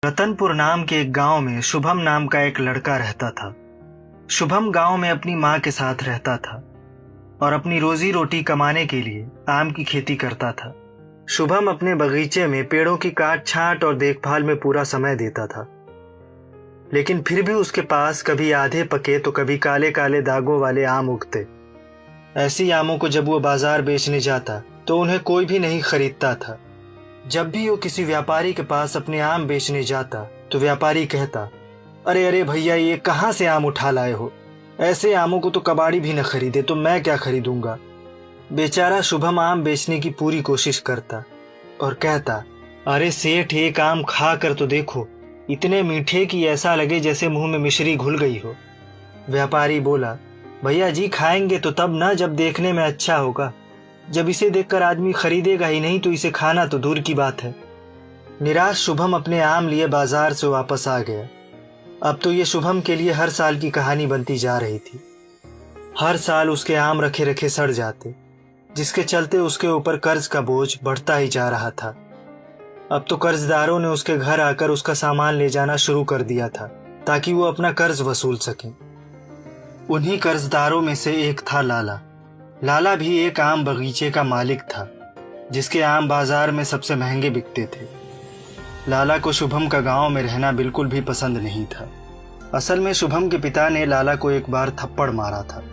रतनपुर नाम के एक गांव में शुभम नाम का एक लड़का रहता था। शुभम गांव में अपनी माँ के साथ रहता था और अपनी रोजी रोटी कमाने के लिए आम की खेती करता था। शुभम अपने बगीचे में पेड़ों की काट छांट और देखभाल में पूरा समय देता था, लेकिन फिर भी उसके पास कभी आधे पके तो कभी काले काले दागों वाले आम उगते। ऐसी आमों को जब वो बाजार बेचने जाता तो उन्हें कोई भी नहीं खरीदता था। जब भी वो किसी व्यापारी के पास अपने आम बेचने जाता तो व्यापारी कहता, अरे अरे भैया, ये कहाँ से आम उठा लाए हो? ऐसे आमों को तो कबाड़ी भी न खरीदे तो मैं क्या खरीदूंगा। बेचारा शुभम आम बेचने की पूरी कोशिश करता और कहता, अरे सेठ, एक आम खा कर तो देखो, इतने मीठे कि ऐसा लगे जैसे मुंह में मिश्री घुल गई हो। व्यापारी बोला, भैया जी, खाएंगे तो तब ना जब देखने में अच्छा होगा। जब इसे देखकर आदमी खरीदेगा ही नहीं तो इसे खाना तो दूर की बात है। निराश शुभम अपने आम लिए बाजार से वापस आ गया। अब तो ये शुभम के लिए हर साल की कहानी बनती जा रही थी। हर साल उसके आम रखे रखे सड़ जाते, जिसके चलते उसके ऊपर कर्ज का बोझ बढ़ता ही जा रहा था। अब तो कर्जदारों ने उसके घर आकर उसका सामान ले जाना शुरू कर दिया था ताकि वो अपना कर्ज वसूल सके। उन्हीं कर्जदारों में से एक था लाला। लाला भी एक आम बगीचे का मालिक था, जिसके आम बाजार में सबसे महंगे बिकते थे। लाला को शुभम का गांव में रहना बिल्कुल भी पसंद नहीं था। असल में शुभम के पिता ने लाला को एक बार थप्पड़ मारा था,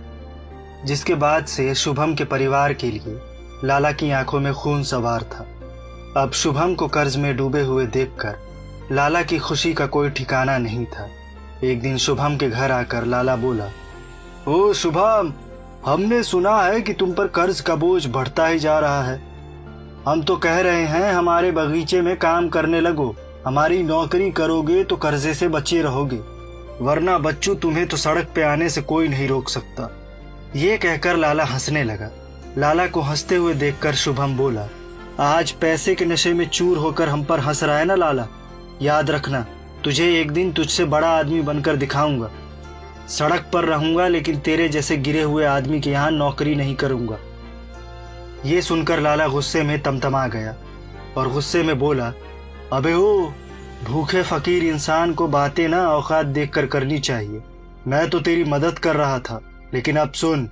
जिसके बाद से शुभम के परिवार के लिए लाला की आंखों में खून सवार था। अब शुभम को कर्ज में डूबे हुए देखकर लाला की खुशी का कोई ठिकाना नहीं था। एक दिन शुभम के घर आकर लाला बोला, ओ शुभम, हमने सुना है कि तुम पर कर्ज का बोझ बढ़ता ही जा रहा है। हम तो कह रहे हैं हमारे बगीचे में काम करने लगो। हमारी नौकरी करोगे तो कर्जे से बचे रहोगे, वरना बच्चों तुम्हें तो सड़क पे आने से कोई नहीं रोक सकता। ये कहकर लाला हंसने लगा। लाला को हंसते हुए देखकर शुभम बोला, आज पैसे के नशे में चूर होकर हम पर हंस रहा है ना लाला? याद रखना, तुझे एक दिन तुझसे बड़ा आदमी बनकर दिखाऊंगा। सड़क पर रहूंगा लेकिन तेरे जैसे गिरे हुए आदमी के यहाँ नौकरी नहीं करूंगा। ये सुनकर लाला गुस्से में तमतमा गया और गुस्से में बोला, अबे ओ, भूखे फकीर इंसान को बातें ना औकात देखकर करनी चाहिए। मैं तो तेरी मदद कर रहा था, लेकिन अब सुन,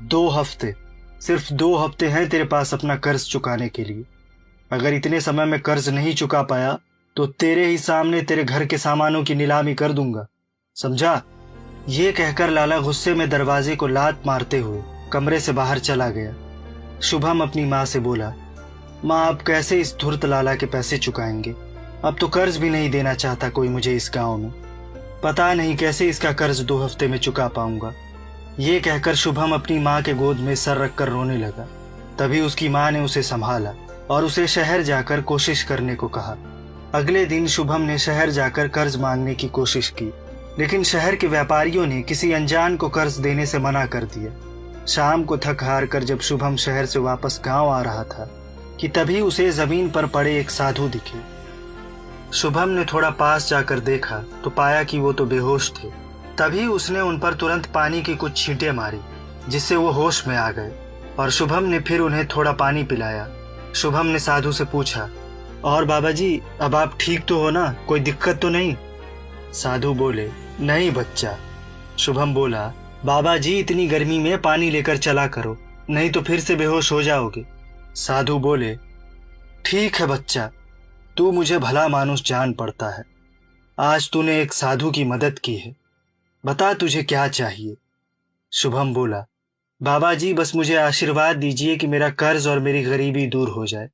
2 हफ्ते, सिर्फ 2 हफ्ते हैं तेरे पास अपना कर्ज चुकाने के लिए। अगर इतने समय में कर्ज नहीं चुका पाया तो तेरे ही सामने तेरे घर के सामानों की नीलामी कर दूंगा, समझा? ये कहकर लाला गुस्से में दरवाजे को लात मारते हुए कमरे से बाहर चला गया। शुभम अपनी माँ से बोला, माँ, अब कैसे इस धूर्त लाला के पैसे चुकाएंगे? अब तो कर्ज भी नहीं देना चाहता कोई मुझे इस गांव में। पता नहीं कैसे इसका कर्ज 2 हफ्ते में चुका पाऊंगा। ये कहकर शुभम अपनी माँ के गोद में सर रखकर रोने लगा। तभी उसकी माँ ने उसे संभाला और उसे शहर जाकर कोशिश करने को कहा। अगले दिन शुभम ने शहर जाकर कर्ज मांगने की कोशिश की, लेकिन शहर के व्यापारियों ने किसी अनजान को कर्ज देने से मना कर दिया। शाम को थक हार कर जब शुभम शहर से वापस गांव आ रहा था कि तभी उसे जमीन पर पड़े एक साधु दिखे। शुभम ने थोड़ा पास जाकर देखा तो पाया कि वो तो बेहोश थे। तभी उसने उन पर तुरंत पानी की कुछ छींटे मारी, जिससे वो होश में आ गए और शुभम ने फिर उन्हें थोड़ा पानी पिलाया। शुभम ने साधु से पूछा, और बाबा जी, अब आप ठीक तो हो ना? कोई दिक्कत तो नहीं? साधु बोले, नहीं बच्चा। शुभम बोला, बाबा जी, इतनी गर्मी में पानी लेकर चला करो, नहीं तो फिर से बेहोश हो जाओगे। साधु बोले, ठीक है बच्चा, तू मुझे भला मानुस जान पड़ता है। आज तूने एक साधु की मदद की है, बता तुझे क्या चाहिए? शुभम बोला, बाबा जी, बस मुझे आशीर्वाद दीजिए कि मेरा कर्ज और मेरी गरीबी दूर हो जाए।